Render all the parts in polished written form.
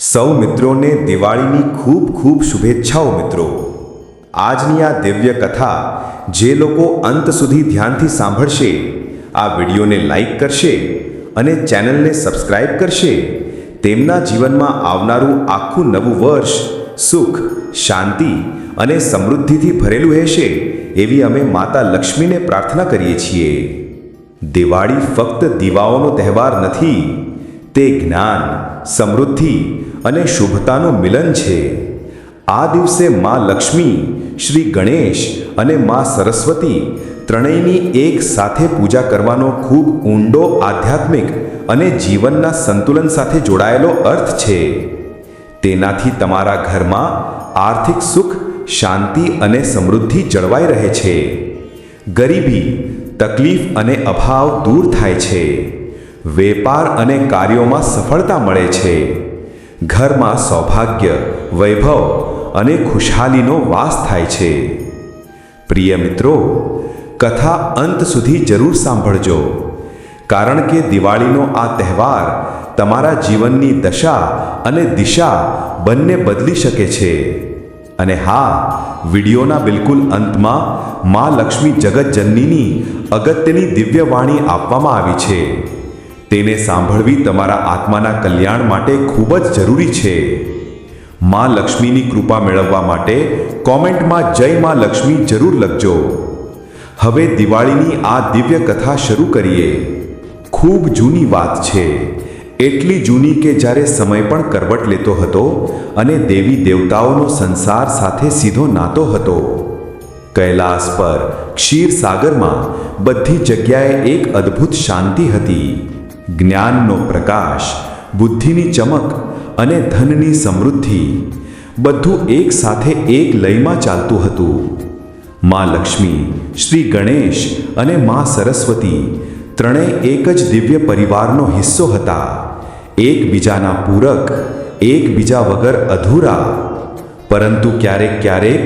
સૌ મિત્રોને દિવાળીની ખૂબ ખૂબ શુભેચ્છાઓ મિત્રો। આજની આ દિવ્ય કથા જે લોકો અંત સુધી ધ્યાનથી સાંભળશે, આ વિડીયોને લાઈક કરશે અને ચેનલને સબસ્ક્રાઇબ કરશે, તેમના જીવનમાં આવનારું આખું નવું વર્ષ સુખ, શાંતિ અને સમૃદ્ધિથી ભરેલું રહેશે એવી અમે માતા લક્ષ્મીને પ્રાર્થના કરીએ છીએ। દિવાળી ફક્ત દીવાઓનો તહેવાર નથી, તે જ્ઞાન, સમૃદ્ધિ અને શુભતાનું મિલન છે। આ દિવસે માં લક્ષ્મી, શ્રી ગણેશ અને માં સરસ્વતી ત્રણેયની એક સાથે પૂજા કરવાનો ખૂબ ઊંડો આધ્યાત્મિક અને જીવનના સંતુલન સાથે જોડાયેલો અર્થ છે। તેનાથી તમારા ઘરમાં આર્થિક સુખ, શાંતિ અને સમૃદ્ધિ જળવાઈ રહે છે। ગરીબી, તકલીફ અને અભાવ દૂર થાય છે। વેપાર અને કાર્યોમાં સફળતા મળે છે। ઘરમાં સૌભાગ્ય, વૈભવ અને ખુશહાલીનો વાસ થાય છે। પ્રિય મિત્રો, કથા અંત સુધી જરૂર સાંભળજો, કારણ કે દિવાળીનો આ તહેવાર તમારા જીવનની દશા અને દિશા બંને બદલી શકે છે। અને હા, વિડીયોના બિલકુલ અંતમાં માં લક્ષ્મી જગતજનનીની અગત્યની દિવ્ય વાણી આપવામાં આવી છે। તેને સાંભળવી તમારા આત્માના કલ્યાણ માટે ખૂબ જ જરૂરી છે। માં લક્ષ્મીની કૃપા મેળવવા માટે કોમેન્ટમાં જય માં લક્ષ્મી જરૂર લખજો। હવે દિવાળીની આ દિવ્ય કથા શરૂ કરીએ। ખૂબ જૂની વાત છે, એટલી જૂની કે જ્યારે સમય પણ કરવટ લેતો હતો અને દેવી દેવતાઓનો સંસાર સાથે સીધો નાતો હતો। કૈલાસ પર ક્ષીરસાગરમાં બધી જગ્યાએ એક અદ્ભુત શાંતિ હતી। જ્ઞાનનો પ્રકાશ, બુદ્ધિની ચમક અને ધનની સમૃદ્ધિ, બધું એક સાથે એક લયમાં ચાલતું હતું। માં લક્ષ્મી, શ્રી ગણેશ અને માં સરસ્વતી ત્રણેય એક જ દિવ્ય પરિવારનો હિસ્સો હતા। એકબીજાના પૂરક, એકબીજા વગર અધૂરા। પરંતુ ક્યારેક ક્યારેક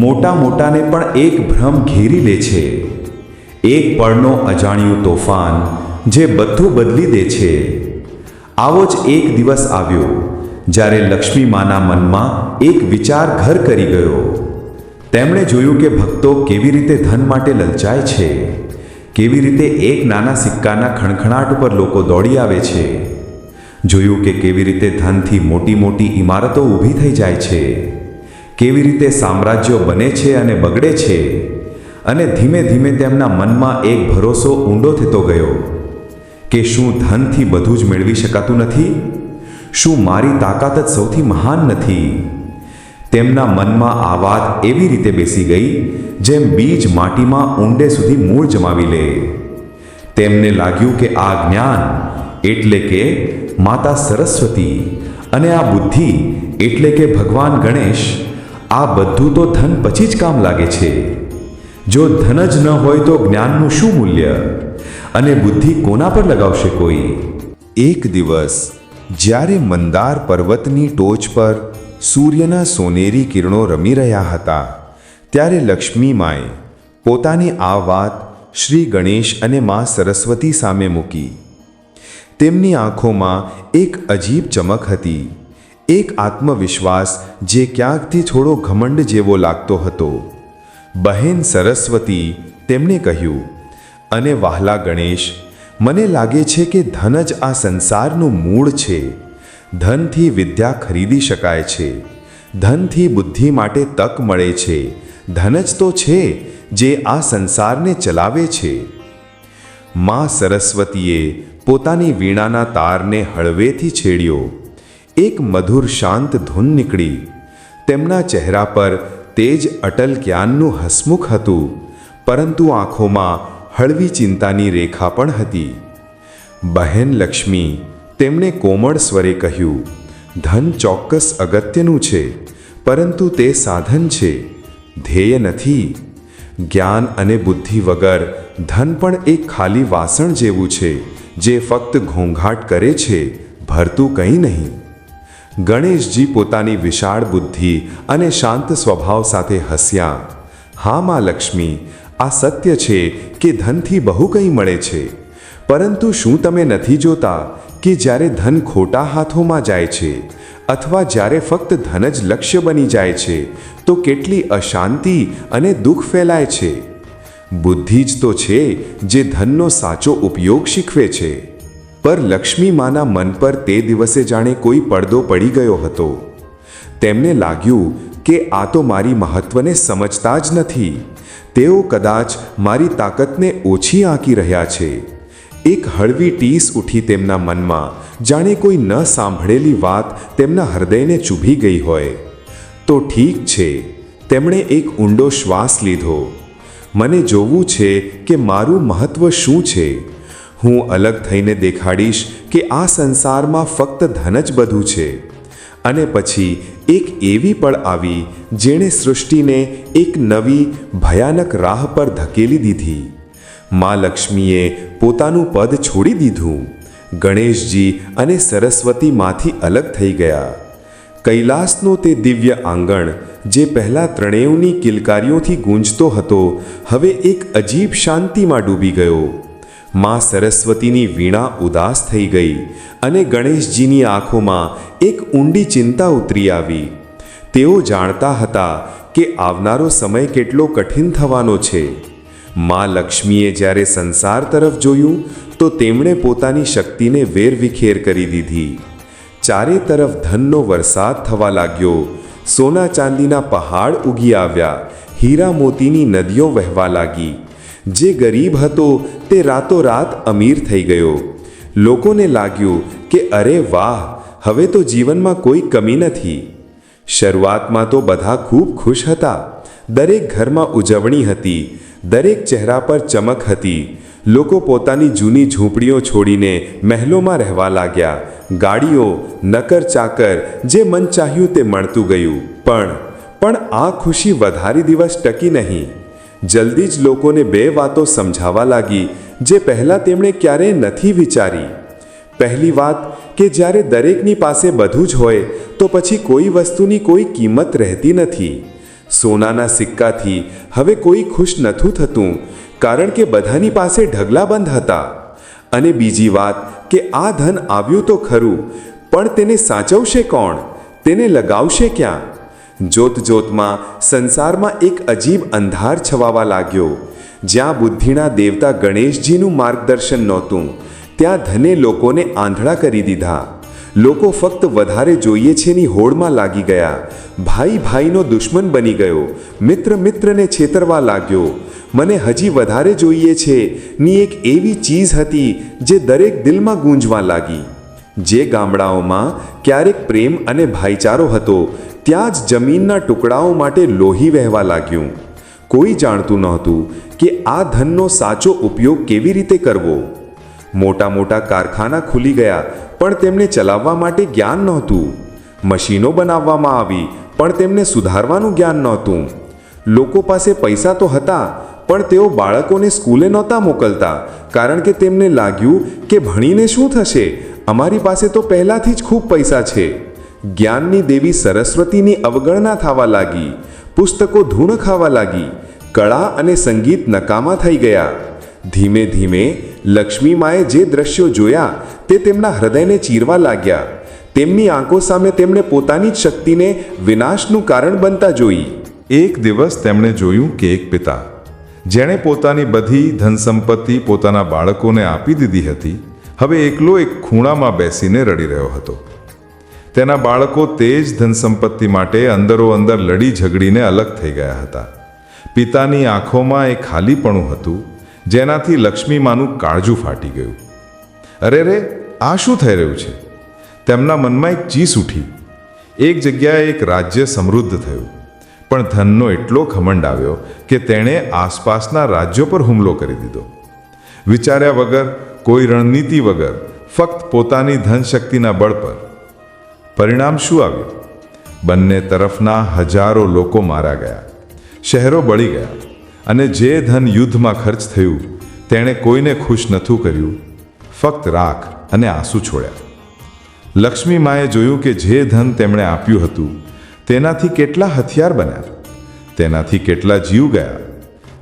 મોટાને પણ એક ભ્રમ ઘેરી લે છે, એક પળનો અજાણ્યું તોફાન જે બધું બદલી દે છે। આવો જ એક દિવસ આવ્યો જ્યારે લક્ષ્મી માના મનમાં એક વિચાર ઘર કરી ગયો। તેમણે જોયું કે ભક્તો કેવી રીતે ધન માટે લલચાય છે, કેવી રીતે એક નાના સિક્કાના ખણખણાટ ઉપર લોકો દોડી આવે છે। જોયું કે કેવી રીતે ધનથી મોટી મોટી ઇમારતો ઊભી થઈ જાય છે, કેવી રીતે સામ્રાજ્યો બને છે અને બગડે છે। અને ધીમે ધીમે તેમના મનમાં એક ભરોસો ઊંડો થતો ગયો કે શું ધનથી બધું જ મેળવી શકાતું નથી? શું મારી તાકાત જ સૌથી મહાન નથી? તેમના મનમાં આ વાત એવી રીતે બેસી ગઈ જેમ બીજ માટીમાં ઊંડે સુધી મૂળ જમાવી લે। તેમને લાગ્યું કે આ જ્ઞાન એટલે કે માતા સરસ્વતી અને આ બુદ્ધિ એટલે કે ભગવાન ગણેશ, આ બધું તો ધન પછી જ કામ લાગે છે। જો ધન જ ન હોય તો જ્ઞાનનું શું મૂલ્ય? અને બુદ્ધિ કોના પર લગાવશે કોઈ? એક દિવસ જ્યારે મંદાર પર્વતની ટોચ પર સૂર્યના સોનેરી કિરણો રમી રહ્યા હતા, ત્યારે લક્ષ્મી માએ પોતાની આ વાત શ્રી ગણેશ અને માં સરસ્વતી સામે મૂકી। તેમની આંખોમાં એક અજીબ ચમક હતી, એક આત્મવિશ્વાસ જે ક્યાંકથી થોડો ઘમંડ જેવો લાગતો હતો। બહેન સરસ્વતી, તેમણે કહ્યું, અને વહાલા ગણેશ, મને લાગે છે કે ધન જ આ સંસારનું મૂળ છે। ધનથી વિદ્યા ખરીદી શકાય છે, ધનથી બુદ્ધિ માટે તક મળે છે, ધન જ તો છે જે આ સંસારને ચલાવે છે। માં સરસ્વતીએ પોતાની વીણાના તારને હળવેથી છેડ્યો। એક મધુર શાંત ધૂન નીકળી। તેમના ચહેરા પર તેજ અટલ જ્ઞાનનું હસમુખ હતું, પરંતુ આંખોમાં હળવી ચિંતાની રેખા પણ હતી। બહેન લક્ષ્મી, તેમણે કોમળ સ્વરે કહ્યું, ધન ચોક્કસ અગત્યનું છે, પરંતુ તે સાધન છે, ધ્યેય નથી। જ્ઞાન અને બુદ્ધિ વગર ધન પણ એક ખાલી વાસણ જેવું છે જે ફક્ત ઘોંઘાટ કરે છે, ભરતું કંઈ નહીં। ગણેશજી પોતાની વિશાળ બુદ્ધિ અને શાંત સ્વભાવ સાથે હસ્યા। હા માં લક્ષ્મી, આ સત્ય છે કે ધનથી બહુ કંઈ મળે છે, પરંતુ શું તમે નથી જોતા કે જ્યારે ધન ખોટા હાથોમાં જાય છે અથવા જ્યારે ફક્ત ધન જ લક્ષ્ય બની જાય છે તો કેટલી અશાંતિ અને દુઃખ ફેલાય છે. બુદ્ધિ જ તો છે જે ધનનો સાચો ઉપયોગ શીખવે છે. પર લક્ષ્મી માના મન પર તે દિવસે જાણે કોઈ પડદો પડી ગયો હતો. તેમને લાગ્યું કે આ તો મારી મહત્વને સમજતા જ નથી. તેઓ કદાચ મારી તાકાતને ઓછી આંકી રહ્યા છે. એક હળવી ટીસ ઉઠી તેમના મનમાં, જાણે કોઈ ન સાંભળેલી વાત તેમના હૃદયને ચૂભી ગઈ હોય. તો ઠીક છે, તેમણે એક ઊંડો શ્વાસ લીધો. મને જોવું છે કે મારું મહત્વ શું છે. હું અલગ થઈને દેખાડીશ કે આ સંસારમાં ફક્ત ધન જ બધું છે. અને પછી એક એવી પળ આવી જેણે સૃષ્ટિને એક નવી ભયાનક રાહ પર ધકેલી દીધી. માં લક્ષ્મીએ પોતાનું પદ છોડી દીધું. ગણેશજી અને સરસ્વતીમાંથી અલગ થઈ ગયા. કૈલાસનો તે દિવ્ય આંગણ જે પહેલાં ત્રણેયની કિલકારીઓથી ગૂંજતો હતો, હવે એક અજીબ શાંતિમાં ડૂબી ગયો. માં સરસ્વતીની વીણા ઉદાસ થઈ ગઈ અને ગણેશજીની આંખોમાં એક ઊંડી ચિંતા ઉતરી આવી. તેઓ જાણતા હતા કે આવનારો સમય કેટલો કઠિન થવાનો છે. માં લક્ષ્મીએ જ્યારે સંસાર તરફ જોયું તો તેમણે પોતાની શક્તિને વેરવિખેર કરી દીધી. ચારે તરફ ધનનો વરસાદ થવા લાગ્યો. સોના ચાંદીના પહાડ ઉગી આવ્યા. હીરા મોતીની નદીઓ વહેવા લાગી. જે ગરીબ હતો તે રાતોરાત અમીર થઈ ગયો. લોકોને લાગ્યું કે અરે વાહ, હવે તો જીવનમાં કોઈ કમી નથી. શરૂઆતમાં તો બધા ખૂબ ખુશ હતા. દરેક ઘરમાં ઉજવણી હતી. દરેક ચહેરા પર ચમક હતી. લોકો પોતાની જૂની ઝૂંપડીઓ છોડીને મહેલોમાં રહેવા લાગ્યા. ગાડીઓ, નકર ચાકર, જે મન ચાહ્યું તે મળતું ગયું. પણ આ ખુશી વધારે દિવસ ટકી નહીં. જલ્દી જ લોકોને બે વાતો સમજાવવા લાગી જે પહેલાં તેમણે ક્યારેય નથી વિચારી. પહેલી વાત કે જ્યારે દરેકની પાસે બધું જ હોય તો પછી કોઈ વસ્તુની કોઈ કિંમત રહેતી નથી. સોનાના સિક્કાથી હવે કોઈ ખુશ નહોતું થતું, કારણ કે બધાની પાસે ઢગલાબંધ હતા. અને બીજી વાત કે આ ધન આવ્યું તો ખરું, પણ તેને સાચવશે કોણ? તેને લગાવશે ક્યાં? જોત જોતમાં સંસારમાં એક અજીબ અંધાર છવાવા લાગ્યો. જ્યાં બુદ્ધિના દેવતા ગણેશજીનું માર્ગદર્શન નહોતું, ત્યાં ધને લોકોને આંધળા કરી દીધા. લોકો ફક્ત વધારે જોઈએ છેની હોડમાં લાગી ગયા. ભાઈ ભાઈનો દુશ્મન બની ગયો. મિત્ર મિત્રને છેતરવા લાગ્યો. મને હજી વધારે જોઈએ છે ની એક એવી ચીજ હતી જે દરેક દિલમાં ગૂંજવા લાગી. જે ગામડાઓમાં ક્યારેક પ્રેમ અને ભાઈચારો હતો, ત્યાં જ જમીનના ટુકડાઓ માટે લોહી વહેવા લાગ્યું. કોઈ જાણતું નહોતું કે આ ધનનો સાચો ઉપયોગ કેવી રીતે કરવો. મોટા મોટા કારખાના ખુલી ગયા, પણ તેમને ચલાવવા માટે જ્ઞાન નહોતું. મશીનો બનાવવામાં આવી, પણ તેમને સુધારવાનું જ્ઞાન નહોતું. લોકો પાસે પૈસા તો હતા, પણ તેઓ બાળકોને સ્કૂલે નહોતા મોકલતા, કારણ કે તેમને લાગ્યું કે ભણીને શું થશે, અમારી પાસે તો પહેલાંથી જ ખૂબ પૈસા છે. જ્ઞાનની દેવી સરસ્વતીની અવગણના થવા લાગી. પુસ્તકો ધૂળ ખાવા લાગી. કળા અને સંગીત નકામા થઈ ગયા. ધીમે ધીમે લક્ષ્મી માએ જે દ્રશ્યો જોયા તે તેમના હૃદયને ચીરવા લાગ્યા. તેમની આંખો સામે તેમણે પોતાની જ શક્તિને વિનાશનું કારણ બનતા જોઈ. એક દિવસ તેમણે જોયું કે એક પિતા, જેણે પોતાની બધી ધન સંપત્તિ પોતાના બાળકોને આપી દીધી હતી, હવે એકલો એક ખૂણામાં બેસીને રડી રહ્યો હતો. તેના બાળકો તે જ ધન સંપત્તિ માટે અંદરો અંદર લડી ઝઘડીને અલગ થઈ ગયા હતા. પિતાની આંખોમાં એક ખાલીપણું હતું, જેનાથી લક્ષ્મીમાનું કાળજું ફાટી ગયું. અરે રે, આ શું થઈ રહ્યું છે? તેમના મનમાં એક ચીસ ઉઠી. એક જગ્યાએ એક રાજ્ય સમૃદ્ધ થયું, પણ ધનનો એટલો ઘમંડ આવ્યો કે તેણે આસપાસના રાજ્યો પર હુમલો કરી દીધો. વિચાર્યા વગર, કોઈ રણનીતિ વગર, ફક્ત પોતાની ધનશક્તિના બળ પર. પરિણામ શું આવ્યું? બંને તરફના હજારો લોકો મારા ગયા, શહેરો બળી ગયા, અને જે ધન યુદ્ધમાં ખર્ચ થયું તેણે કોઈને ખુશ નહોતું કર્યું, ફક્ત રાખ અને આંસુ છોડ્યા. લક્ષ્મી માએ જોયું કે જે ધન તેમણે આપ્યું હતું તેનાથી કેટલા હથિયાર બન્યા, તેનાથી કેટલા જીવ ગયા.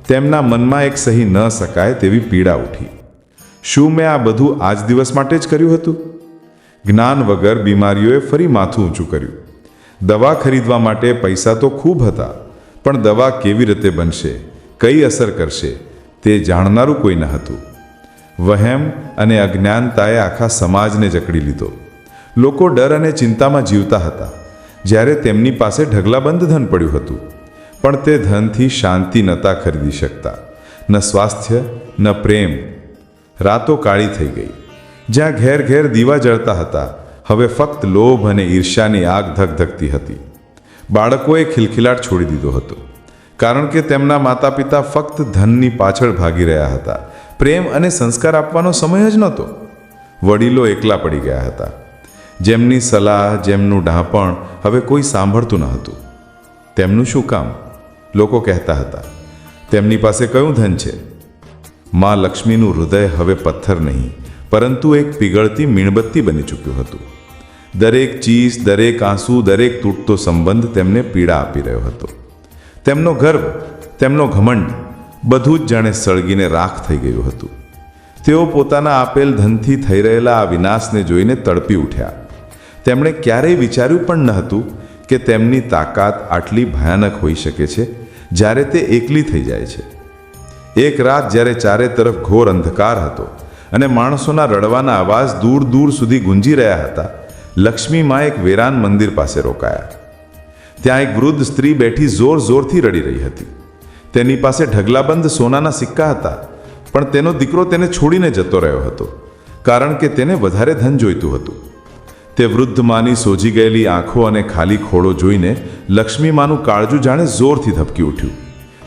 તેમના મનમાં એક સહી ન શકાય તેવી પીડા ઉઠી. શું મેં આ બધું આજ દિવસ માટે જ કર્યું હતું? જ્ઞાન વગર બીમારીઓએ ફરી માથું ઊંચું કર્યું. દવા ખરીદવા માટે પૈસા તો ખૂબ હતા, પણ દવા કેવી રીતે બનશે, કઈ અસર કરશે તે જાણનારું કોઈ ન હતું. વહેમ અને અજ્ઞાનતાએ આખા સમાજને જકડી લીધો. લોકો ડર અને ચિંતામાં જીવતા હતા, જ્યારે તેમની પાસે ઢગલાબંધ ધન પડ્યું હતું, પણ તે ધનથી શાંતિ નહોતા ખરીદી શકતા, ન સ્વાસ્થ્ય ન પ્રેમ. રાતો કાળી થઈ ગઈ. જ્યાં ઘેર ઘેર દીવા જળતા હતા, હવે ફક્ત લોભ અને ઈર્ષ્યાની આગ ધગધગતી હતી. બાળકોએ ખિલખિલાટ છોડી દીધો હતો, કારણ કે તેમના માતા પિતા ફક્ત ધનની પાછળ ભાગી રહ્યા હતા. પ્રેમ અને સંસ્કાર આપવાનો સમય જ નહોતો. વડીલો એકલા પડી ગયા હતા. જેમની સલાહ, જેમનું ડાપણ હવે કોઈ સાંભળતું ન હતું. તેમનું શું કામ? લોકો કહેતા હતા. તેમની પાસે કયું ધન છે? મા લક્ષ્મીનું હૃદય હવે પથ્થર નહીં, પરંતુ એક પીગળતી મીણબત્તી બની ચૂક્યું હતું. દરેક ચીસ, દરેક આંસુ, દરેક તૂટતો સંબંધ તેમને પીડા આપી રહ્યો હતો. તેમનો ગર્વ, તેમનો ઘમંડ બધું જ જાણે સળગીને રાખ થઈ ગયું હતું. તેઓ પોતાના આપેલ ધનથી થઈ રહેલા આ વિનાશને જોઈને તડપી ઉઠ્યા. તેમણે ક્યારેય વિચાર્યું પણ ન હતું કે તેમની તાકાત આટલી ભયાનક હોઈ શકે છે જ્યારે તે એકલી થઈ જાય છે. એક રાત જ્યારે ચારે તરફ ઘોર અંધકાર હતો અને માણસોના રડવાના અવાજ દૂર દૂર સુધી ગુંજી રહ્યા હતા, લક્ષ્મીમાં એક વેરાન મંદિર પાસે રોકાયા. ત્યાં એક વૃદ્ધ સ્ત્રી બેઠી જોર જોરથી રડી રહી હતી. તેની પાસે ઢગલાબંધ સોનાના સિક્કા હતા, પણ તેનો દીકરો તેને છોડીને જતો રહ્યો હતો, કારણ કે તેને વધારે ધન જોઈતું હતું. તે વૃદ્ધ માની સોજી ગયેલી આંખો અને ખાલી ખોળો જોઈને લક્ષ્મીમાનું કાળજું જાણે જોરથી ધબકી ઉઠ્યું.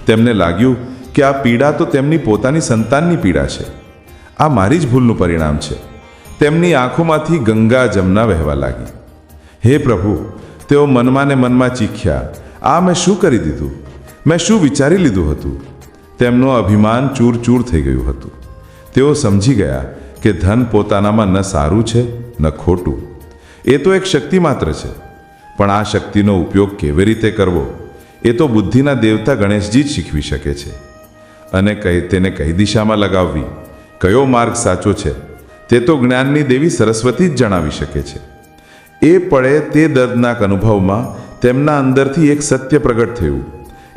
તેમને લાગ્યું કે આ પીડા તો તેમની પોતાની સંતાનની પીડા છે. આ મારી જ ભૂલનું પરિણામ છે. તેમની આંખોમાંથી ગંગા જમના વહેવા લાગી. હે પ્રભુ, તેઓ મનમાં ને મનમાં ચીખ્યા, આ મેં શું કરી દીધું? મેં શું વિચારી લીધું હતું? તેમનું અભિમાન ચૂર ચૂર થઈ ગયું હતું. તેઓ સમજી ગયા કે ધન પોતાનામાં ન સારું છે ન ખોટું. એ તો એક શક્તિ માત્ર છે, પણ આ શક્તિનો ઉપયોગ કેવી રીતે કરવો એ તો બુદ્ધિના દેવતા ગણેશજી જ શીખવી શકે છે. અને તેને કઈ દિશામાં લગાવવી, કયો માર્ગ સાચો છે, તે તો જ્ઞાનની દેવી સરસ્વતી જ જણાવી શકે છે. એ પળે તે દર્દનાક અનુભવમાં તેમના અંદરથી એક સત્ય પ્રગટ થયું.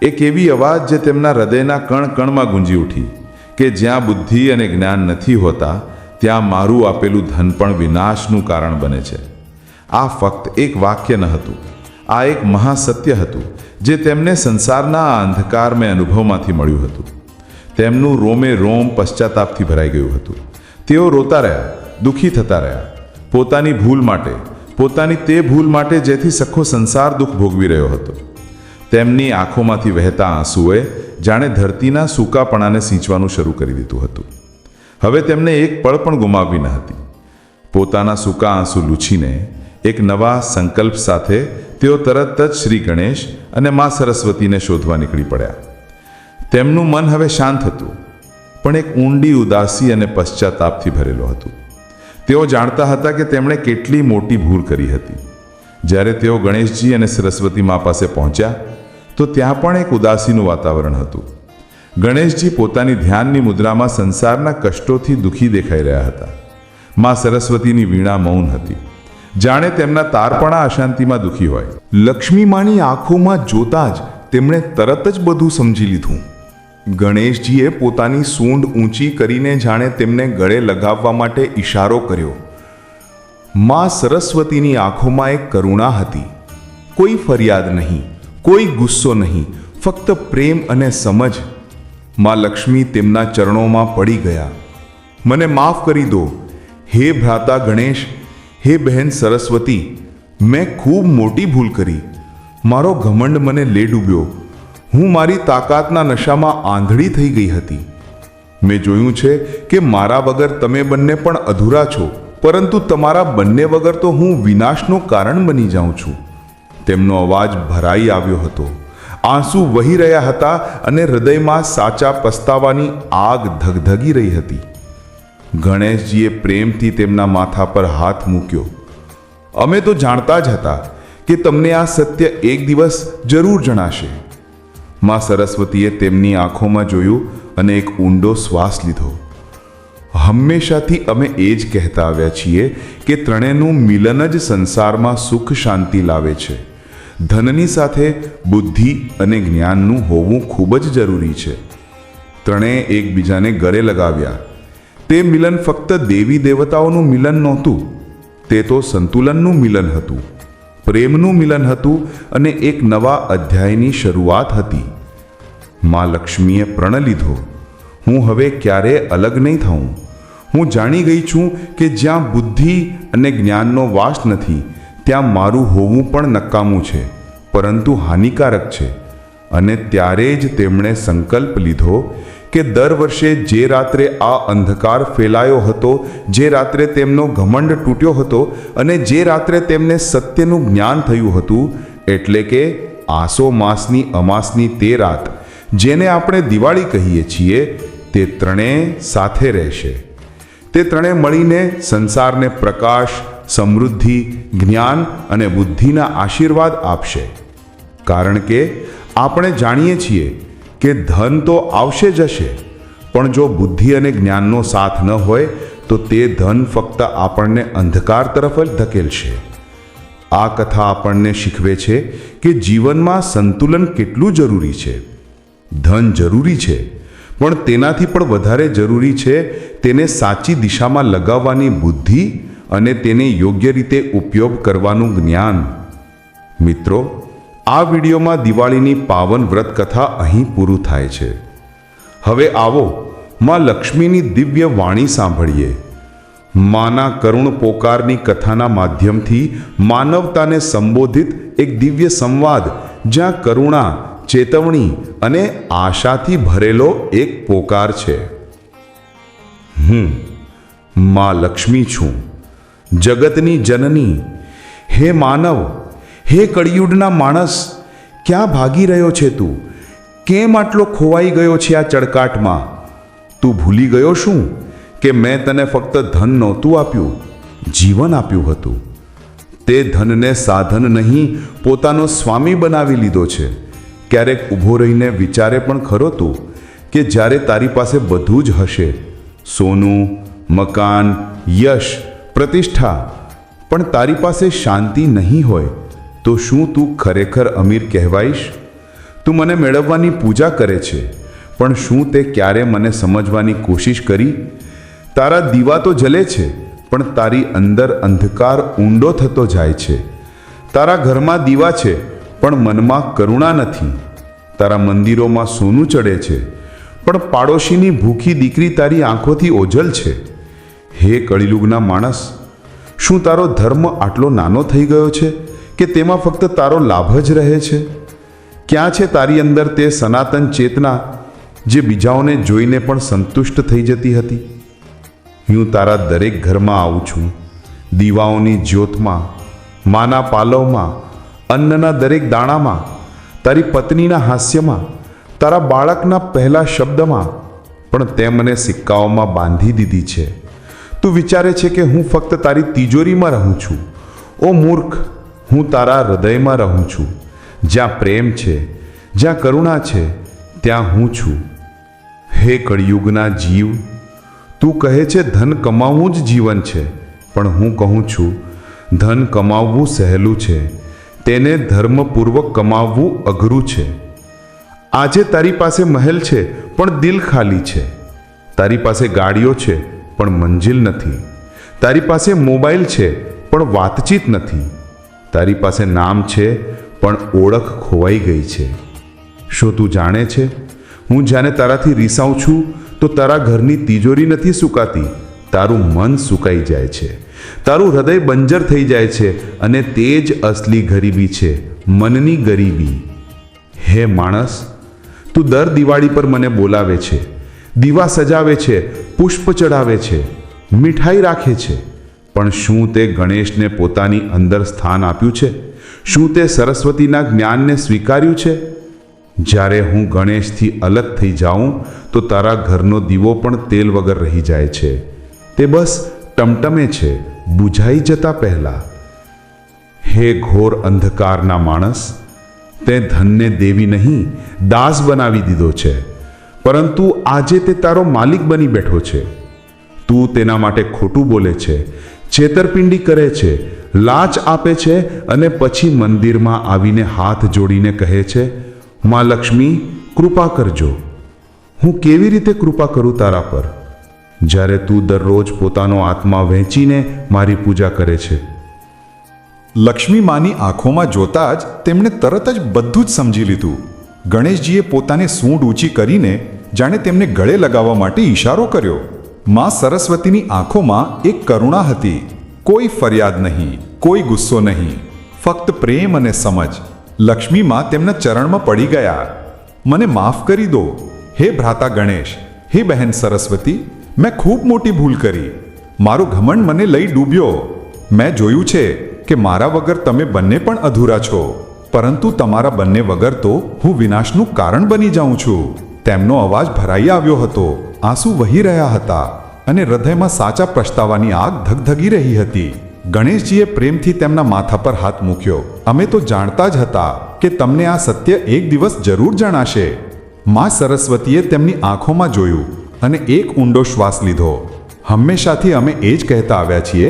એક એવી અવાજ જે તેમના હૃદયના કણ કણમાં ગુંજી ઉઠી કે જ્યાં બુદ્ધિ અને જ્ઞાન નથી હોતા, ત્યાં મારું આપેલું ધન પણ વિનાશનું કારણ બને છે. આ ફક્ત એક વાક્ય ન હતું, આ એક મહાસત્ય હતું જે તેમને સંસારના આ અંધકારમય અનુભવમાંથી મળ્યું હતું. તેમનું રોમે રોમ પશ્ચાતાપથી ભરાઈ ગયું હતું. તેઓ રોતા રહ્યા, દુઃખી થતા રહ્યા, પોતાની ભૂલ માટે, પોતાની તે ભૂલ માટે જેથી સખો સંસાર દુઃખ ભોગવી રહ્યો હતો. તેમની આંખોમાંથી વહેતા આંસુએ જાણે ધરતીના સૂકાપણાને સિંચવાનું શરૂ કરી દીધું હતું. હવે તેમને એક પળ પણ ગુમાવવી ન હતી. પોતાના સૂકા આંસુ લૂછીને એક નવા સંકલ્પ સાથે તેઓ તરત જ શ્રી ગણેશ અને મા સરસ્વતીને શોધવા નીકળી પડ્યા. તેમનું મન હવે શાંત હતું, પણ એક ઊંડી ઉદાસી અને પશ્ચાતાપથી ભરેલો હતું. તેઓ જાણતા હતા કે તેમણે કેટલી મોટી ભૂલ કરી હતી. જ્યારે તેઓ ગણેશજી અને સરસ્વતી મા પાસે પહોંચ્યા તો ત્યાં પણ એક ઉદાસીનું વાતાવરણ હતું. ગણેશજી પોતાની ધ્યાનની મુદ્રામાં સંસારના કષ્ટોથી દુઃખી દેખાઈ રહ્યા હતા. મા સરસ્વતીની વીણા મૌન હતી, જાણે તેમના તારપણા અશાંતિમાં દુઃખી હોય. લક્ષ્મીમાની આંખોમાં જોતા જ તેમણે તરત જ બધું સમજી લીધું. ગણેશજીએ પોતાની સૂંઢ ઊંચી કરીને જાણે તેમને ગળે લગાવવા માટે ઈશારો કર્યો. મા સરસ્વતીની આંખોમાં એક કરુણા હતી. કોઈ ફરિયાદ નહીં, કોઈ ગુસ્સો નહીં, ફક્ત પ્રેમ અને સમજ. મા લક્ષ્મી તેમના ચરણોમાં પડી ગયા. મને માફ કરી દો, હે ભ્રાતા ગણેશ, હે બહેન સરસ્વતી, મેં ખૂબ મોટી ભૂલ કરી. મારો ઘમંડ મને લે ડૂબ્યો. હું મારી તાકાતના નશામાં આંધળી થઈ ગઈ હતી. મેં જોયું છે કે મારા વગર તમે બંને પણ અધૂરા છો, પરંતુ તમારા બંને વગર તો હું વિનાશનું કારણ બની જાઉં છું. તેમનો અવાજ ભરાઈ આવ્યો હતો, આંસુ વહી રહ્યા હતા અને હૃદયમાં સાચા પસ્તાવાની આગ ધગધગી રહી હતી. ગણેશજીએ પ્રેમથી તેમના માથા પર હાથ મૂક્યો. અમે તો જાણતા જ હતા કે તમને આ સત્ય એક દિવસ જરૂર જણાશે. મા સરસ્વતીએ તેમની આંખોમાં જોયું અને એક ઊંડો શ્વાસ લીધો. હંમેશાથી અમે એ જ કહેતા આવ્યા છીએ કે ત્રણેયનું મિલન જ સંસારમાં સુખ શાંતિ લાવે છે. ધનની સાથે બુદ્ધિ અને જ્ઞાનનું હોવું ખૂબ જ જરૂરી છે. ત્રણેય એકબીજાને ગળે લગાવ્યા. તે મિલન ફક્ત દેવી દેવતાઓનું મિલન નહોતું, તે તો સંતુલનનું મિલન હતું, પ્રેમનું મિલન હતું અને એક નવા અધ્યાયની શરૂઆત હતી. મા લક્ષ્મીએ પ્રણ લીધો, હું હવે ક્યારેય અલગ નહીં થાઉં. હું જાણી ગઈ છું કે જ્યાં બુદ્ધિ અને જ્ઞાનનો વાસ નથી ત્યાં મારું હોવું પણ નકામું છે, પરંતુ હાનિકારક છે. અને ત્યારે જ તેમણે સંકલ્પ લીધો કે દર વર્ષે જે રાત્રે આ અંધકાર ફેલાયો હતો, જે રાત્રે તેમનો ઘમંડ તૂટ્યો હતો અને જે રાત્રે તેમને સત્યનું જ્ઞાન થયું હતું, એટલે કે આસો માસની અમાસની તે રાત જેને આપણે દિવાળી કહીએ છીએ, તે ત્રણેય સાથે રહેશે. તે ત્રણેય મળીને સંસારને પ્રકાશ, સમૃદ્ધિ, જ્ઞાન અને બુદ્ધિના આશીર્વાદ આપશે. કારણ કે આપણે જાણીએ છીએ કે ધન તો આવશે જશે, પણ જો બુદ્ધિ અને જ્ઞાનનો સાથ ન હોય તો તે ધન ફક્ત આપણને અંધકાર તરફ જ ધકેલશે. આ કથા આપણને શીખવે છે કે જીવનમાં સંતુલન કેટલું જરૂરી છે. ધન જરૂરી છે, પણ તેનાથી પણ વધારે જરૂરી છે તેને સાચી દિશામાં લગાવવાની બુદ્ધિ અને તેને યોગ્ય રીતે ઉપયોગ કરવાનું જ્ઞાન. મિત્રો, આ વિડીયોમાં દિવાળીની પાવન વ્રત કથા અહીં પૂરું થાય છે. હવે આવો માં લક્ષ્મીની દિવ્ય વાણી સાંભળીએ. માના કરુણ પોકારની કથાના માધ્યમથી માનવતાને સંબોધિત એક દિવ્ય સંવાદ, જ્યાં કરુણા, ચેતવણી અને આશાથી ભરેલો એક પોકાર છે. હું માં લક્ષ્મી છું, જગતની જનની. હે માનવ, હે કળિયુગના માણસ, ક્યાં ભાગી રહ્યો છે તું? કેમ આટલો ખોવાઈ ગયો છે આ ચડકાટમાં? તું ભૂલી ગયો શું કે મેં તને ફક્ત ધન નહોતું આપ્યું, જીવન આપ્યું હતું. તે ધનને સાધન નહીં, પોતાનો સ્વામી બનાવી લીધો છે. ક્યારેક ઊભો રહીને વિચારે પણ ખરો તું કે જ્યારે તારી પાસે બધું જ હશે, સોનું, મકાન, યશ, પ્રતિષ્ઠા, પણ તારી પાસે શાંતિ નહીં હોય, તો શું તું ખરેખર અમીર કહેવાઈશ? તું મને મેળવવાની પૂજા કરે છે, પણ શું તે ક્યારે મને સમજવાની કોશિશ કરી? તારા દીવા તો જલે છે, પણ તારી અંદર અંધકાર ઊંડો થતો જાય છે. તારા ઘરમાં દીવા છે, પણ મનમાં કરુણા નથી. તારા મંદિરોમાં સોનું ચડે છે, પણ પાડોશીની ભૂખી દીકરી તારી આંખોથી ઓझल છે. હે કળિયુગના માણસ, શું તારો ધર્મ આટલો નાનો થઈ ગયો છે કે તેમાં ફક્ત તારો લાભ જ રહે છે? ક્યાં છે તારી અંદર તે સનાતન ચેતના જે બીજાઓને જોઈને પણ સંતુષ્ટ થઈ જતી હતી? હું તારા દરેક ઘરમાં આવું છું, દીવાઓની જ્યોતમાં, માના પાલવમાં, અન્નના દરેક દાણામાં, તારી પત્નીના હાસ્યમાં, તારા બાળકના પહેલા શબ્દમાં. પણ તે મને સિક્કાઓમાં બાંધી દીધી છે. તું વિચારે છે કે હું ફક્ત તારી તિજોરીમાં રહું છું. ઓ મૂર્ખ, હું તારા હૃદયમાં રહું છું. જ્યાં પ્રેમ છે, જ્યાં કરુણા છે, ત્યાં હું છું. હે કળિયુગના જીવ, તું કહે છે ધન કમાવવું જ જીવન છે, પણ હું કહું છું ધન કમાવવું સહેલું છે, તેને ધર્મપૂર્વક કમાવવું અઘરું છે. આજે તારી પાસે મહેલ છે, પણ દિલ ખાલી છે. તારી પાસે ગાડીઓ છે, પણ મંજિલ નથી. તારી પાસે મોબાઈલ છે, પણ વાતચીત નથી. તારી પાસે નામ છે, પણ ઓળખ ખોવાઈ ગઈ છે. શું તું જાણે છે, હું જાણે તારાથી રીસાઉં છું તો તારા ઘરની તિજોરી નથી સુકાતી, તારું મન સુકાઈ જાય છે. તારું હૃદય બંજર થઈ જાય છે, અને તે જ અસલી ગરીબી છે, મનની ગરીબી. હે માણસ, તું દર દિવાળી પર મને બોલાવે છે, દીવા સજાવે છે, પુષ્પ ચડાવે છે, મીઠાઈ રાખે છે, પણ શું તે ગણેશને પોતાની અંદર સ્થાન આપ્યું છે? શું તે સરસ્વતીના જ્ઞાનને સ્વીકાર્યું છે? જ્યારે હું ગણેશથી અલગ થઈ જાઉં તો તારા ઘરનો દીવો પણ તેલ વગર રહી જાય છે. તે બસ ટમટમે છે, બુઝાઈ જતા પહેલા. હે ઘોર અંધકારના માણસ, તે ધનને દેવી નહીં, દાસ બનાવી દીધો છે, પરંતુ આજે તે તારો માલિક બની બેઠો છે. તું તેના માટે ખોટું બોલે છે, છેતરપિંડી કરે છે, લાંચ આપે છે અને પછી મંદિરમાં આવીને હાથ જોડીને કહે છે, માં લક્ષ્મી કૃપા કરજો. હું કેવી રીતે કૃપા કરું તારા પર, જ્યારે તું દરરોજ પોતાનો આત્મા વહેંચીને મારી પૂજા કરે છે? લક્ષ્મી માની આંખોમાં જોતા જ તેમણે તરત જ બધું જ સમજી લીધું. ગણેશજીએ પોતાની સૂંઢ ઊંચી કરીને જાણે તેમને ગળે લગાવવા માટે ઈશારો કર્યો. માં સરસ્વતીની આંખોમાં એક કરુણા હતી. કોઈ ફરિયાદ નહીં, કોઈ ગુસ્સો નહીં, ફક્ત પ્રેમ અને સમજ. લક્ષ્મીમાં તેમના ચરણમાં પડી ગયા. મને માફ કરી દો હે ભ્રાતા ગણેશ, હે બહેન સરસ્વતી, મેં ખૂબ મોટી ભૂલ કરી. મારો ઘમંડ મને લઈ ડૂબ્યો. મેં જોયું છે કે મારા વગર તમે બંને પણ અધૂરા છો, પરંતુ તમારા બંને વગર તો હું વિનાશનું કારણ બની જાઉં છું. તેમનો અવાજ ભરાઈ આવ્યો હતો, આંસુ વહી રહ્યા હતા અને હૃદયમાં સાચા પછતાવાની આગ ધગધગી રહી હતી. ગણેશજીએ પ્રેમથી તેમના માથા પર હાથ મૂક્યો. અમે તો જાણતા જ હતા કે તમને આ સત્ય એક દિવસ જરૂર જણાશે. માં સરસ્વતીએ તેમની આંખોમાં જોયું અને એક ઊંડો શ્વાસ લીધો. હંમેશાથી અમે એ જ કહેતા આવ્યા છીએ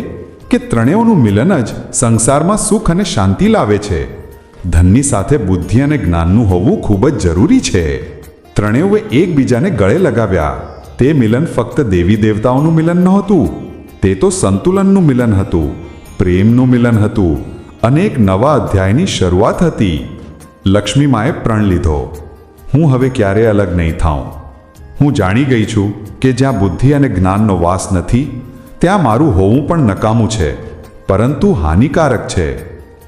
કે ત્રણેયનું મિલન જ સંસારમાં સુખ અને શાંતિ લાવે છે. ધનની સાથે બુદ્ધિ અને જ્ઞાનનું હોવું ખૂબ જ જરૂરી છે. ત્રણેયએ એકબીજાને ગળે લગાવ્યા. તે મિલન ફક્ત દેવી દેવતાઓનું મિલન નહોતું, તે તો સંતુલનનું મિલન હતું, પ્રેમનું મિલન હતું અને એક નવા અધ્યાયની શરૂઆત હતી. લક્ષ્મી માએ પ્રણ લીધો, હું હવે ક્યારેય અલગ નહીં થાઉં. હું જાણી ગઈ છું કે જ્યાં બુદ્ધિ અને જ્ઞાનનો વાસ નથી, ત્યાં મારું હોવું પણ નકામું છે, પરંતુ હાનિકારક છે.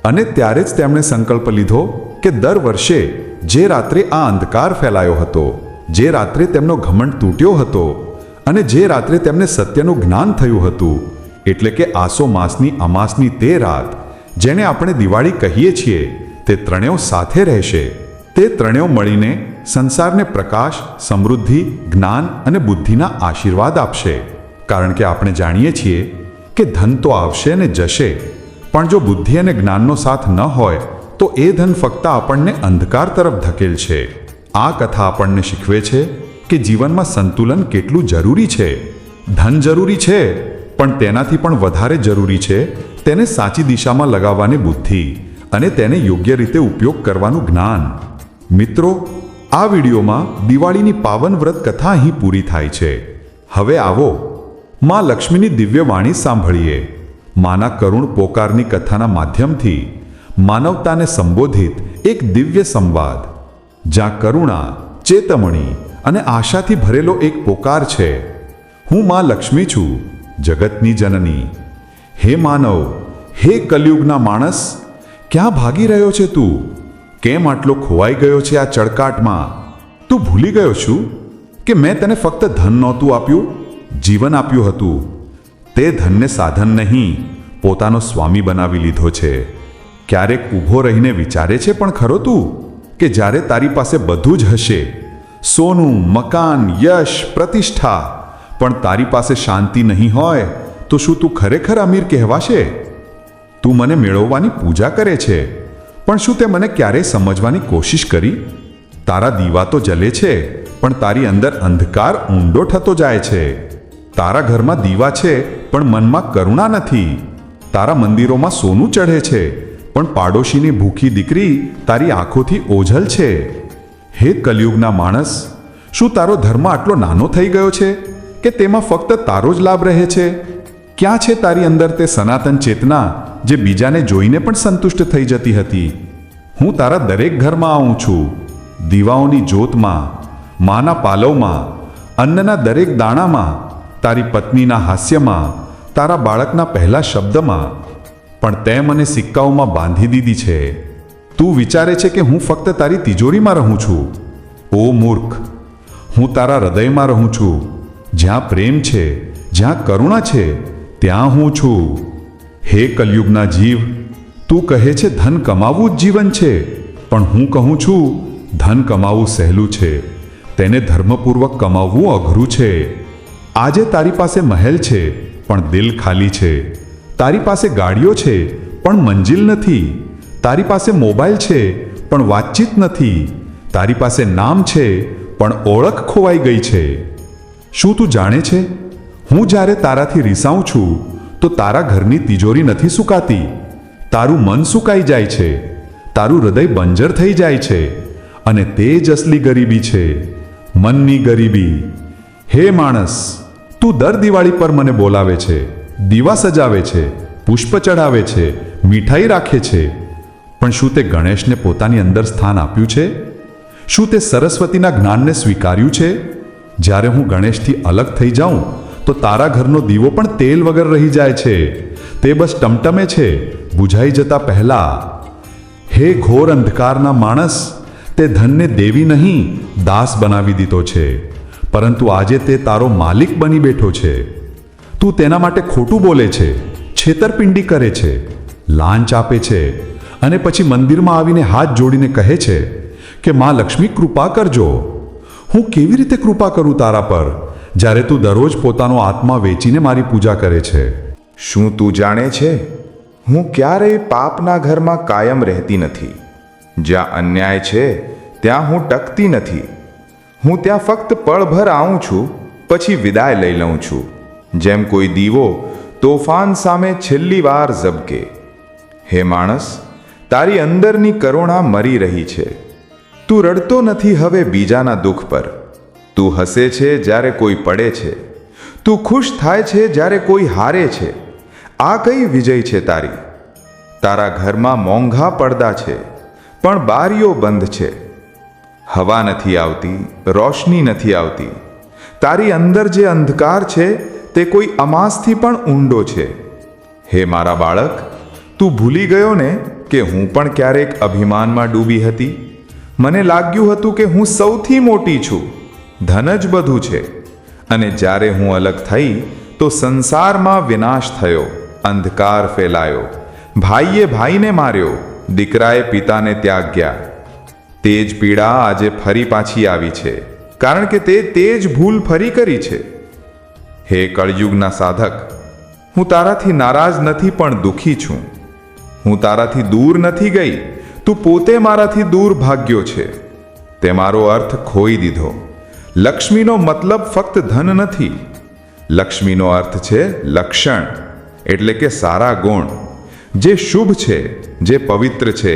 અને ત્યારે જ તેમણે સંકલ્પ લીધો કે દર વર્ષે જે રાત્રે આ અંધકાર ફેલાયો હતો, જે રાત્રે તેમનો ઘમંડ તૂટ્યો હતો અને જે રાત્રે તેમને સત્યનું જ્ઞાન થયું હતું, એટલે કે આસો માસની અમાસની તે રાત જેને આપણે દિવાળી કહીએ છીએ, તે ત્રણેય સાથે રહેશે. તે ત્રણેય મળીને સંસારને પ્રકાશ, સમૃદ્ધિ, જ્ઞાન અને બુદ્ધિના આશીર્વાદ આપશે. કારણ કે આપણે જાણીએ છીએ કે ધન તો આવશે ને જશે, પણ જો બુદ્ધિ અને જ્ઞાનનો સાથ ન હોય તો એ ધન ફક્ત આપણને અંધકાર તરફ ધકેલશે. આ કથા આપણને શીખવે છે કે જીવનમાં સંતુલન કેટલું જરૂરી છે. ધન જરૂરી છે, પણ તેનાથી પણ વધારે જરૂરી છે તેને સાચી દિશામાં લગાવવાની બુદ્ધિ અને તેને યોગ્ય રીતે ઉપયોગ કરવાનું જ્ઞાન. મિત્રો, આ વિડીયોમાં દિવાળીની પાવન વ્રત કથા અહીં પૂરી થાય છે. હવે આવો માં લક્ષ્મીની દિવ્ય વાણી સાંભળીએ. માના કરુણ પોકારની કથાના માધ્યમથી માનવતાને સંબોધિત એક દિવ્ય સંવાદ, જ્યાં કરુણા, ચેતવણી અને આશાથી ભરેલો એક પોકાર છે. હું માં લક્ષ્મી છું, જગતની જનની. હે માનવ, હે કલયુગના માણસ, ક્યાં ભાગી રહ્યો છે તું? કેમ આટલો ખોવાઈ ગયો છે આ ચળકાટમાં? તું ભૂલી ગયો છું કે મેં તને ફક્ત ધન નહોતું આપ્યું, જીવન આપ્યું હતું. તે ધનને સાધન નહીં, પોતાનો સ્વામી બનાવી લીધો છે. ક્યારેક ઊભો રહીને વિચારે છે પણ ખરો તું કે જ્યારે તારી પાસે બધું જ હશે, સોનું, મકાન, યશ, પ્રતિષ્ઠા, પણ તારી પાસે શાંતિ નહીં હોય, તો શું તું ખરેખર અમીર કહેવાશે? તું મને મેળવવાની પૂજા કરે છે, પણ શું તે મને ક્યારેય સમજવાની કોશિશ કરી? તારા દીવા તો જલે છે, પણ તારી અંદર અંધકાર ઊંડો થતો જાય છે. તારા ઘરમાં દીવા છે, પણ મનમાં કરુણા નથી. તારા મંદિરોમાં સોનું ચઢે છે, પણ પાડોશીની ભૂખી દીકરી તારી આંખોથી ઓઝલ છે. હે કલયુગના માણસ, શું તારો ધર્મ આટલો નાનો થઈ ગયો છે કે તેમાં ફક્ત તારો જ લાભ રહે છે? ક્યાં છે તારી અંદર તે સનાતન ચેતના જે બીજાને જોઈને પણ સંતુષ્ટ થઈ જતી હતી? હું તારા દરેક ઘરમાં આવું છું, દીવાઓની જ્યોતમાં, માના પાલવમાં, અન્નના દરેક દાણામાં, તારી પત્નીના હાસ્યમાં, તારા બાળકના પહેલા શબ્દમાં. પણ તે મને સિક્કાઓમાં બાંધી દીધી છે. તું વિચારે છે કે હું ફક્ત તારી તિજોરીમાં રહું છું. ઓ મૂર્ખ, હું તારા હૃદયમાં રહું છું. જ્યાં પ્રેમ છે, જ્યાં કરુણા છે, ત્યાં હું છું. હે કલયુગના જીવ, તું કહે છે ધન કમાવવું જ જીવન છે, પણ હું કહું છું ધન કમાવવું સહેલું છે, તેને ધર્મપૂર્વક કમાવવું અઘરું છે. આજે તારી પાસે મહેલ છે, પણ દિલ ખાલી છે. તારી પાસે ગાડીઓ છે, પણ મંજિલ નથી. તારી પાસે મોબાઈલ છે, પણ વાતચીત નથી. તારી પાસે નામ છે, પણ ઓળખ ખોવાઈ ગઈ છે. શું તું જાણે છે, હું જ્યારે તારાથી રીસાઉં છું તો તારા ઘરની તિજોરી નથી સુકાતી, તારું મન સુકાઈ જાય છે, તારું હૃદય બંજર થઈ જાય છે, અને તે જ અસલી ગરીબી છે, મનની ગરીબી. હે માણસ, તું દર દિવાળી પર મને બોલાવે છે, દીવા સજાવે છે, પુષ્પ ચઢાવે છે, મીઠાઈ રાખે છે, પણ શું તે ગણેશને પોતાની અંદર સ્થાન આપ્યું છે? શું તે સરસ્વતીના જ્ઞાનને સ્વીકાર્યું છે? જ્યારે હું ગણેશથી અલગ થઈ જાઉં તો તારા ઘરનો દીવો પણ તેલ વગર રહી જાય છે, તે બસ ટમટમે છે, બુઝાઈ જતા પહેલા. હે ઘોર અંધકારના માણસ, તે ધનને દેવી નહીં દાસ બનાવી દીધો છે, પરંતુ આજે તે તારો માલિક બની બેઠો છે. તું તેના માટે ખોટું બોલે છે, છેતરપિંડી કરે છે, લાંચ આપે છે, અને પછી મંદિરમાં આવીને હાથ જોડીને કહે છે કે માં લક્ષ્મી કૃપા કરજો. હું કેવી રીતે કૃપા કરું તારા પર, જ્યારે તું દરરોજ પોતાનો આત્મા વેચીને મારી પૂજા કરે છે? શું તું જાણે છે, હું ક્યારેય પાપના ઘરમાં કાયમ રહેતી નથી. જ્યાં અન્યાય છે ત્યાં હું ટકતી નથી. હું ત્યાં ફક્ત પળભર આવું છું, પછી વિદાય લઈ લઉં છું, જેમ કોઈ દીવો તોફાન સામે છેલ્લી વાર ઝબકે. હે માણસ, તારી અંદરની કરુણા મરી રહી છે. તું રડતો નથી હવે બીજાના દુઃખ પર. તું હસે છે જ્યારે કોઈ પડે છે, તું ખુશ થાય છે જ્યારે કોઈ હારે છે. આ કઈ વિજય છે તારી? તારા ઘરમાં મોંઘા પડદા છે, પણ બારીઓ બંધ છે. હવા નથી આવતી, રોશની નથી આવતી. તારી અંદર જે અંધકાર છે તે કોઈ અમાસથી પણ ઊંડો છે. હે મારા બાળક, તું ભૂલી ગયો ને કે હું પણ ક્યારેક અભિમાનમાં ડૂબી હતી. મને લાગ્યું હતું કે હું સૌથી મોટી છું, ધન જ બધું છે. અને જ્યારે હું અલગ થઈ તો સંસારમાં વિનાશ થયો, અંધકાર ફેલાયો, ભાઈએ ભાઈને માર્યો, દીકરાએ પિતાને ત્યાગ્યા. તે જ પીડા આજે ફરી પાછી આવી છે, કારણ કે તે જ ભૂલ ફરી કરી છે. હે કળયુગના સાધક, હું તારાથી નારાજ નથી પણ દુઃખી છું. હું તારાથી દૂર નથી ગઈ, તું પોતે મારાથી દૂર ભાગ્યો છે. તે મારો અર્થ ખોઈ દીધો. લક્ષ્મીનો મતલબ ફક્ત ધન નથી. લક્ષ્મીનો અર્થ છે લક્ષણ, એટલે કે સારા ગુણ, જે શુભ છે, જે પવિત્ર છે,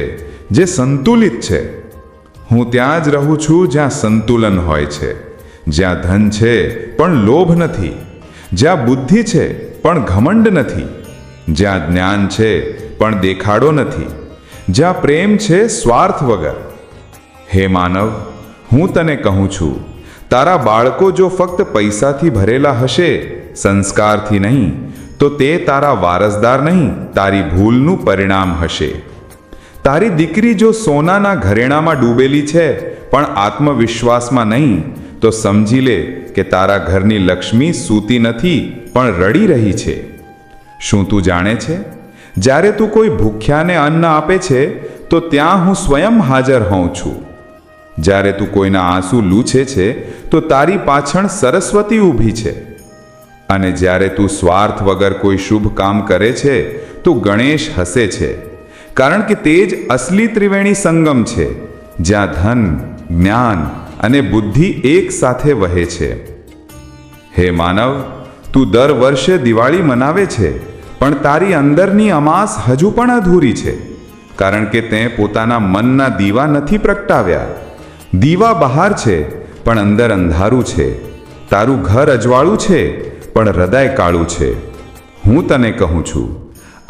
જે સંતુલિત છે. હું ત્યાં જ રહું છું જ્યાં સંતુલન હોય છે, જ્યાં ધન છે પણ લોભ નથી, જ્યાં બુદ્ધિ છે પણ ઘમંડ નથી, જ્યાં જ્ઞાન છે પણ દેખાડો નથી, જ્યાં પ્રેમ છે સ્વાર્થ વગર. હે માનવ, હું તને કહું છું, તારા બાળકો જો ફક્ત પૈસાથી ભરેલા હશે, સંસ્કારથી નહીં, તો તે તારા વારસદાર નહીં, તારી ભૂલનું પરિણામ હશે. તારી દીકરી જો સોનાના ઘરેણામાં ડૂબેલી છે પણ આત્મવિશ્વાસમાં નહીં, તો સમજી લે કે તારા ઘરની લક્ષ્મી સૂતી નથી પણ રડી રહી છે. શું તું જાણે છે, જ્યારે તું કોઈ ભૂખ્યાને અન્ન આપે છે તો ત્યાં હું સ્વયં હાજર હોઉં છું. જ્યારે તું કોઈના આંસુ લૂછે છે તો તારી પાછળ સરસ્વતી ઊભી છે. અને જ્યારે તું સ્વાર્થ વગર કોઈ શુભ કામ કરે છે તો ગણેશ હસે છે, કારણ કે તે જ અસલી ત્રિવેણી સંગમ છે, જ્યાં ધન, જ્ઞાન અને બુદ્ધિ એક સાથે વહે છે. હે માનવ, તું દર વર્ષે દિવાળી મનાવે છે, પણ તારી અંદરની અમાસ હજુ પણ અધૂરી છે, કારણ કે તે પોતાના મનના દીવા નથી પ્રગટાવ્યા. દીવા બહાર છે પણ અંદર અંધારું છે. તારું ઘર અજવાળું છે પણ હૃદય કાળું છે. હું તને કહું છું,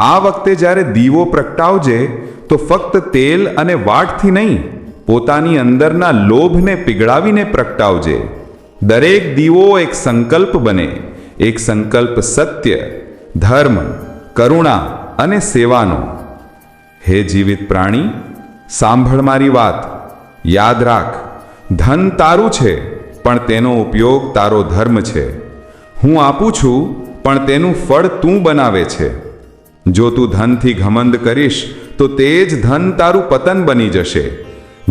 આ વખતે જ્યારે દીવો પ્રગટાવજે તો ફક્ત તેલ અને વાટથી નહીં, પોતાની અંદરના લોભને પીગળાવીને પ્રગટાવજે. દરેક દીવો એક સંકલ્પ બને, એક સંકલ્પ સત્ય, ધર્મ, કરુણા અને સેવાનો. હે જીવિત પ્રાણી, સાંભળ મારી વાત. યાદ રાખ, ધન તારું છે પણ તેનો ઉપયોગ તારો ધર્મ છે. હું આપું છું પણ તેનું ફળ તું બનાવે છે. જો તું ધનથી ઘમંડ કરીશ તો તે જ ધન તારું પતન બની જશે.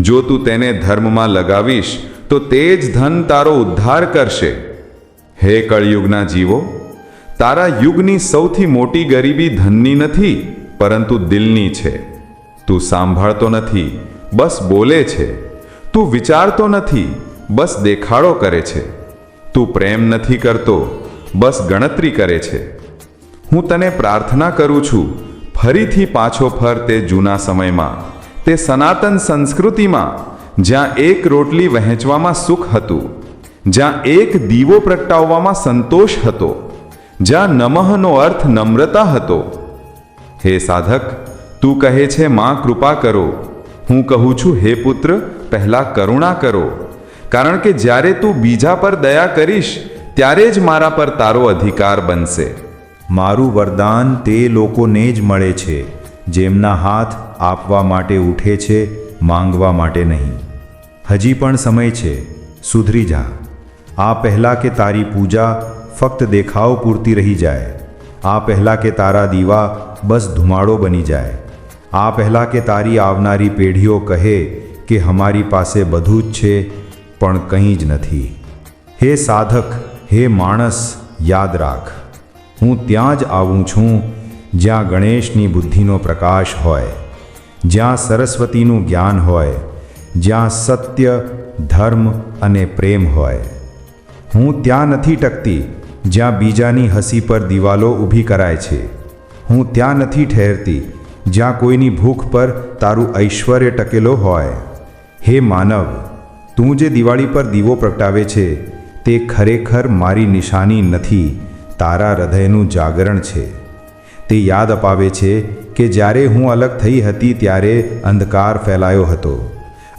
જો તું તેને ધર્મમાં લગાવીશ તો તે જ ધન તારો ઉદ્ધાર કરશે. હે કળયુગના જીવો, તારા યુગની સૌથી મોટી ગરીબી ધનની નથી, પરંતુ દિલની છે. તું સાંભળતો નથી, બસ બોલે છે. તું વિચારતો નથી, બસ દેખાડો કરે છે. તું પ્રેમ નથી કરતો, બસ ગણતરી કરે છે. હું તને પ્રાર્થના કરું છું, ફરીથી પાછો ફર તે જૂના સમયમાં, તે સનાતન સંસ્કૃતિમાં, જ્યાં એક રોટલી વહેંચવામાં સુખ હતું, જ્યાં એક દીવો પ્રગટાવવામાં સંતોષ હતો, જ્યાં નમઃનો અર્થ નમ્રતા હતો. હે સાધક, તું કહે છે માં કૃપા કરો. હું કહું છું હે પુત્ર, પહેલા કરુણા કરો, કારણ કે જ્યારે તું બીજા પર દયા કરીશ ત્યારે જ મારા પર તારો અધિકાર બનશે. મારું વરદાન તે લોકોને જ મળે છે જેમના હાથ આપવા માટે ઉઠે છે, માંગવા માટે નહીં. હજી પણ સમય છે, સુધરી જા. આ પહેલાં કે તારી પૂજા ફક્ત દેખાવ પૂરતી રહી જાય, આ પહેલાં કે તારા દીવા બસ ધુમાડો બની જાય, આ પહેલાં કે તારી આવનારી પેઢીઓ કહે કે અમારી પાસે બધું જ છે પણ કંઈ જ નથી. હે સાધક, હે માણસ, યાદ રાખ, હું ત્યાં જ આવું છું જ્યાં ગણેશની બુદ્ધિનો પ્રકાશ હોય, જ્યાં સરસ્વતીનું જ્ઞાન હોય, જ્યાં સત્ય, ધર્મ અને પ્રેમ હોય. હું ત્યાં નથી ટકતી જ્યાં બીજાની હસી પર દિવાલો ઊભી કરાય છે. હું ત્યાં નથી ઠહેરતી જ્યાં કોઈની ભૂખ પર તારું ઐશ્વર્ય ટકેલો હોય. હે માનવ, તું જે દિવાળી પર દીવો પ્રગટાવે છે તે ખરેખર મારી નિશાની નથી, તારા હૃદયનું જાગરણ છે. તે યાદ અપાવે છે કે જ્યારે હું અલગ થઈ હતી ત્યારે અંધકાર ફેલાયો હતો,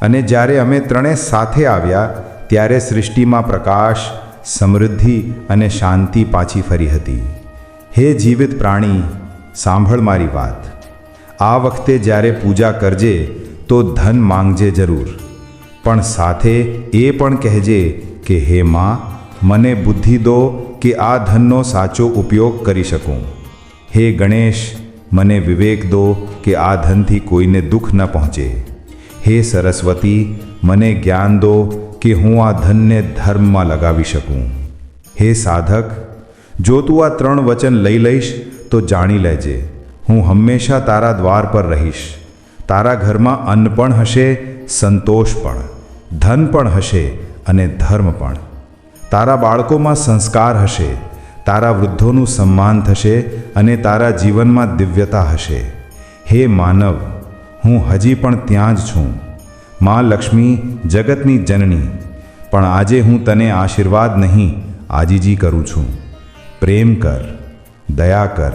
અને જ્યારે અમે ત્રણે સાથે આવ્યા ત્યારે સૃષ્ટિમાં પ્રકાશ, સમૃદ્ધિ અને શાંતિ પાછી ફરી હતી. હે જીવિત પ્રાણી, સાંભળ મારી વાત. આ વખતે જ્યારે પૂજા કરજે તો ધન માંગજે જરૂર, પણ સાથે એ પણ કહેજે કે હે માં, મને બુદ્ધિ દો કે આ ધનનો સાચો ઉપયોગ કરી શકું. હે ગણેશ, મને વિવેક દો કે આ ધનથી કોઈને દુઃખ ન પહોંચે. હે સરસ્વતી, મને જ્ઞાન દો કે હું આ ધનને ધર્મમાં લગાવી શકું. હે સાધક, જો તું આ 3 વચન લઈ લઈશ તો જાણી લેજે, હું હંમેશા તારા દ્વાર પર રહીશ. તારા ઘરમાં અન્ન પણ હશે, સંતોષ પણ, ધન પણ હશે અને ધર્મ પણ. તારા બાળકોમાં સંસ્કાર હશે, તારા વૃદ્ધોનું સન્માન થશે અને તારા જીવનમાં દિવ્યતા હશે. હે માનવ, હું હજી પણ ત્યાં જ છું. માં લક્ષ્મી જગતની જનની, પણ આજે હું તને આશીર્વાદ નહીં, આજીજી કરું છું. પ્રેમ કર, દયા કર,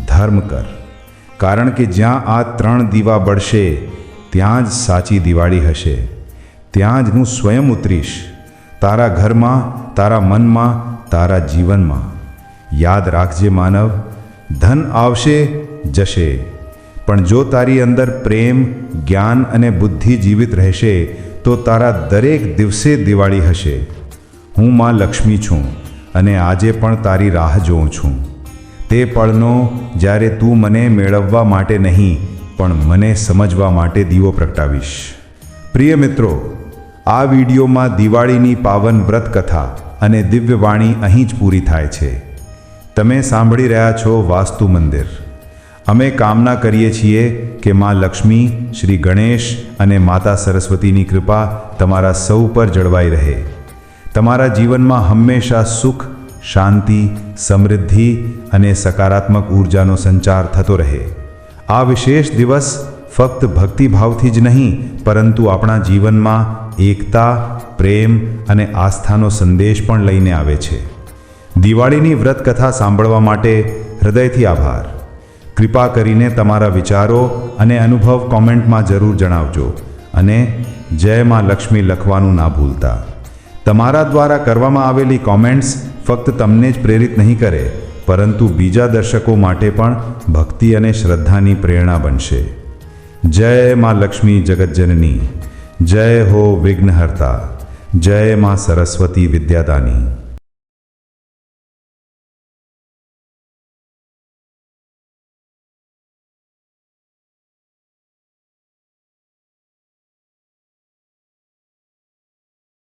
ધર્મ કર, કારણ કે જ્યાં આ 3 દીવા બળશે ત્યાં જ સાચી દિવાળી હશે. ત્યાં જ હું સ્વયં ઉતરીશ, તારા ઘરમાં, તારા મનમાં, તારા જીવનમાં. યાદ રાખજે માનવ, ધન આવશે જશે, પણ જો તારી અંદર પ્રેમ, જ્ઞાન અને બુદ્ધિ જીવિત રહેશે તો તારા દરેક દિવસે દિવાળી હશે. હું માં લક્ષ્મી છું અને આજે પણ તારી રાહ જોઉં છું, તે પળનો જ્યારે તું મને મેળવવા માટે નહીં પણ મને સમજવા માટે દીવો પ્રગટાવીશ. પ્રિય મિત્રો, આ વિડીયોમાં દિવાળીની પાવન વ્રત કથા અને દિવ્ય વાણી અહીં જ પૂરી થાય છે. તમે સાંભળી રહ્યા છો વાસ્તુ મંદિર. અમે કામના કરીએ છીએ કે માં લક્ષ્મી, શ્રી ગણેશ અને માતા સરસ્વતીની કૃપા તમારા સૌ પર જળવાઈ રહે. તમારા જીવનમાં હંમેશા સુખ, શાંતિ, સમૃદ્ધિ અને સકારાત્મક ઊર્જાનો સંચાર થતો રહે. આ વિશેષ દિવસ ફક્ત ભક્તિભાવથી જ નહીં પરંતુ આપણા જીવનમાં એકતા, પ્રેમ અને આસ્થાનો સંદેશ પણ લઈને આવે છે. દિવાળીની વ્રત કથા સાંભળવા માટે હૃદયથી આભાર. કૃપા કરીને તમારા વિચારો અને અનુભવ કોમેન્ટમાં જરૂર જણાવજો અને જય માં લક્ષ્મી લખવાનું ના ભૂલતા. તમારા દ્વારા કરવામાં આવેલી કોમેન્ટ્સ ફક્ત તમને જ પ્રેરિત નહીં કરે પરંતુ બીજા દર્શકો માટે પણ ભક્તિ અને શ્રદ્ધાની પ્રેરણા બનશે. જય માં લક્ષ્મી જગતજનની, જય હો વિઘ્નહર્તા, જય માં સરસ્વતી વિદ્યાદાની.